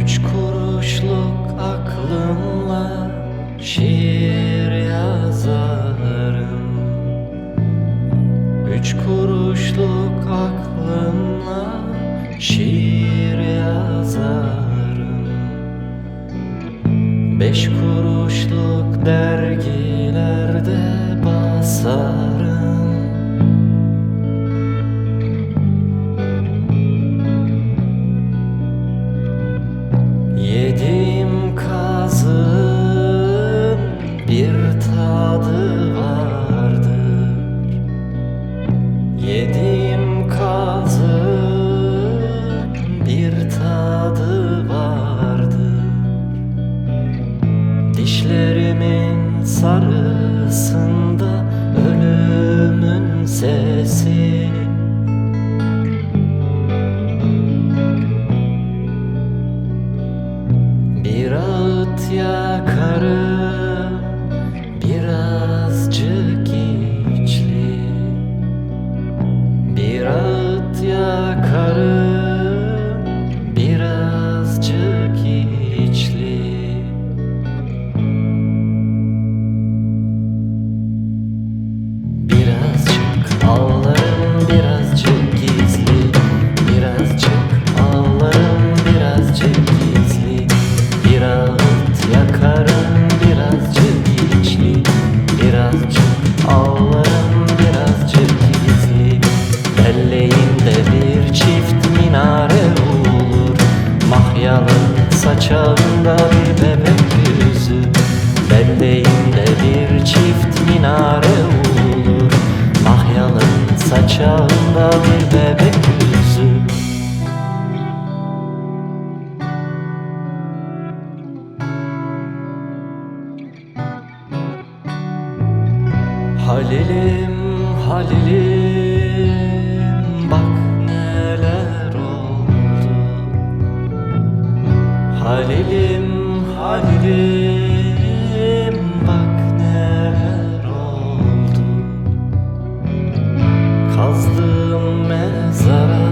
Üç kuruşluk aklımla şiir yazarım. Üç kuruşluk aklımla şiir yazarım. Beş kuruşluk dergilerde basarım. Yediğim kazığın bir tadı vardır. Yediğim kazığın bir tadı vardır. Dişlerimin sarısında ölümün sesi. Bir ağıt yakarım, birazcık içli. Bir ağıt yakarım, birazcık içli. Birazcık ağlarım, birazcık gizli. Birazcık ağlarım, birazcık gizli. Bir ağıt yakarım, birazcık içli. Birazcık ağlarım, birazcık gizli. Belleğimde bir çift minare ulur. Mahyaların saçağında bir bebek yüzü. Belleğimde bir çift minare ulur. Mahyaların saçağında bir bebek yüzü. Halilim, Halilim, bak neler oldu. Halilim, Halilim, bak neler oldu. Kazdığım mezara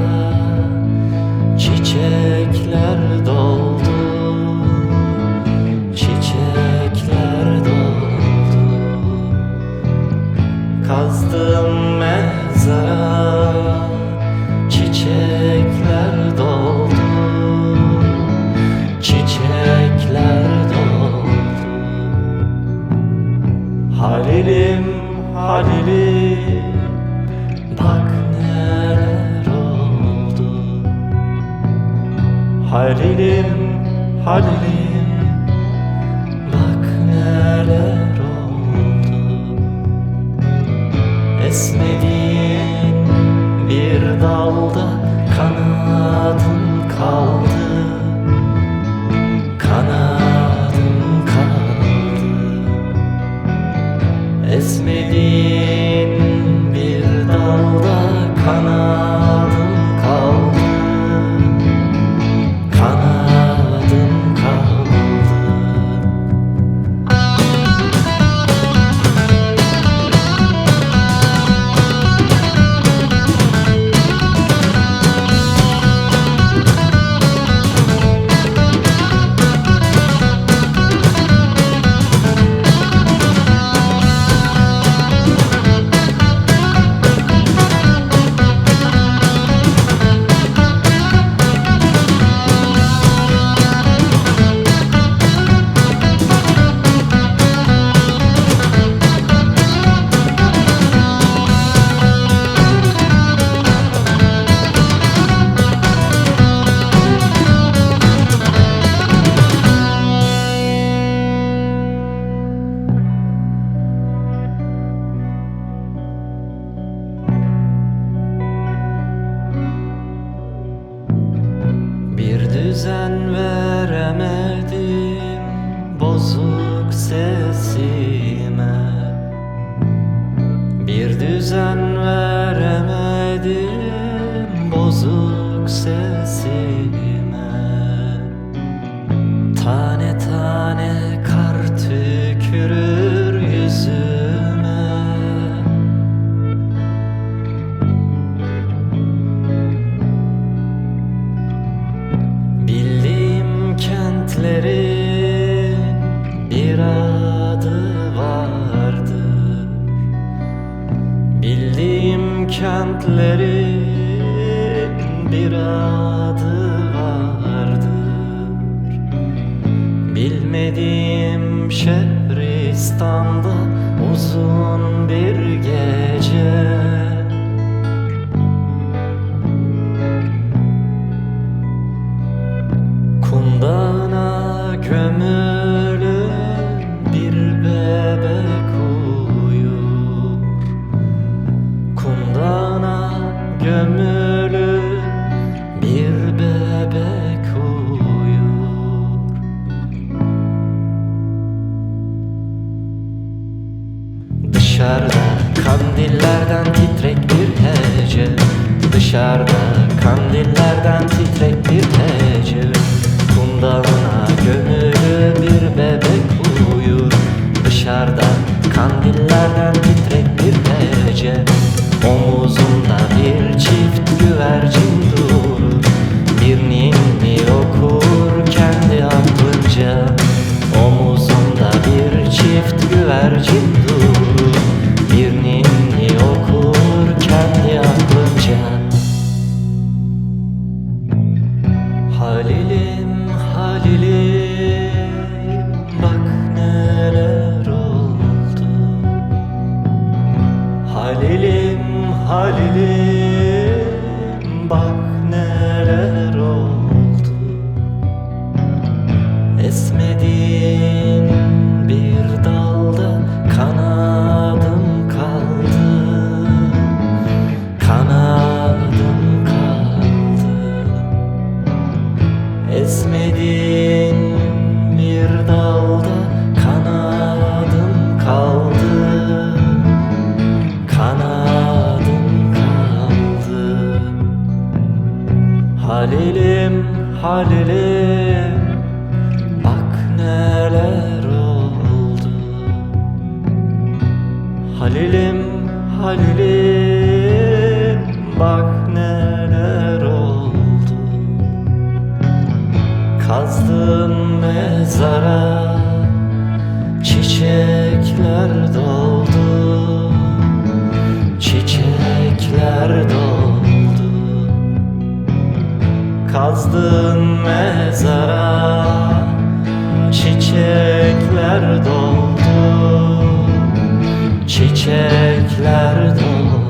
çiçekler doldu. Çiçekler doldu. Kazdığım mezara çiçekler doldu. Çiçekler doldu. Halilim, Halilim, bak neler oldu. Halilim, Halilim, bak neler oldu. Esmediğin bir dalda kanadın kaldı. Kanadın kaldı. Esmediğin bir dalda kanadın kaldı. Kanadın kaldı. Düzen veremedim bozuk sesime. Bir düzen veremedim bozuk sesime. Tane tane kar tükürür yüzüme. Bildiğim kentlerin bir adı vardır. Bildiğim kentlerin bir adı vardır. Bilmediğim şehristanda uzun bir gece. Kundağına gömülü bir bebek uyur. Kundağına gömülü bir bebek uyur. Dışarıda kandillerden titrek bir hece. Dışarıda kandillerden titrek bir hece. Kundağına gömülü bir bebek uyur. Dışarıda kandillerden titrek bir hece. Omuzunda bir çift güvercin durur. Bir ninni okur kendi aklınca. Omuzunda bir çift güvercin durur. Bir ninni okur kendi aklınca. Halilim, Halilim, bak neler oldu. Halilim, Halilim, bak neler oldu. Esmediğin bir dalda kanadım kaldı. Kanadım kaldı. Esmediğin bir dalda kanadım kaldı. Kanadım kaldı. Halilim, Halilim, bak neler oldu. Halilim, Halilim, bak neler oldu. Kazdığın mezara çiçekler doldu. Çiçekler doldu. Kazdığın mezara çiçekler doldu. Çiçekler doldu.